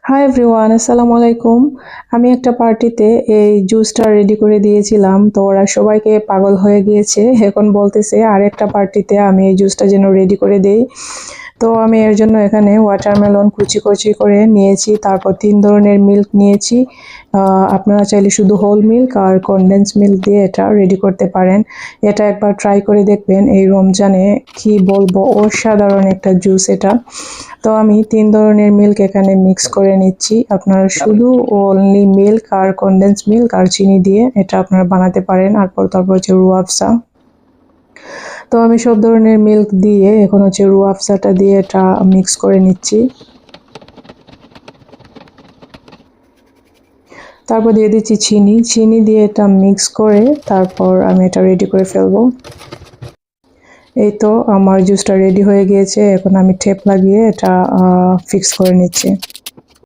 Hi everyone, আসসালামু আলাইকুম। আমি একটা পার্টিতে এই জুসটা রেডি করে দিয়েছিলাম, তো ওরা সবাইকে পাগল হয়ে গিয়েছে। এখন বলতেছে আর একটা পার্টিতে আমি এই জুসটা যেন রেডি করে দেই। তো আমি এর জন্য এখানে ওয়াটারমেলন কুচি কুচি করে নিয়েছি, তারপর 3 ধরনের মিল্ক নিয়েছি। আপনারা চাইলে শুধু হোল মিল্ক আর কনডেন্স মিল্ক দিয়ে এটা রেডি করতে পারেন। এটা একবার ট্রাই করে দেখবেন, এই রমজানে কি বলবো, অসাধারণ একটা জুস এটা। তো আমি 3 ধরনের মিল্ক এখানে মিক্স করে নিচ্ছি। আপনারা শুধু অনলি মিল্ক আর কনডেন্স মিল্ক আর চিনি দিয়ে এটা আপনারা বানাতে পারেন। তারপর হচ্ছে রুহ আফজা। তো আমি সব ধরনের মিল্ক দিয়ে এখন হচ্ছে রুহ আফজাটা দিয়ে এটা মিক্স করে নিচ্ছি। তারপর দিয়ে দিচ্ছি চিনি দিয়ে এটা মিক্স করে তারপর আমি এটা রেডি করে ফেলবো। এই তো আমার জুসটা রেডি হয়ে গিয়েছে। এখন আমি টেপ লাগিয়ে এটা ফিক্স করে নিচ্ছি।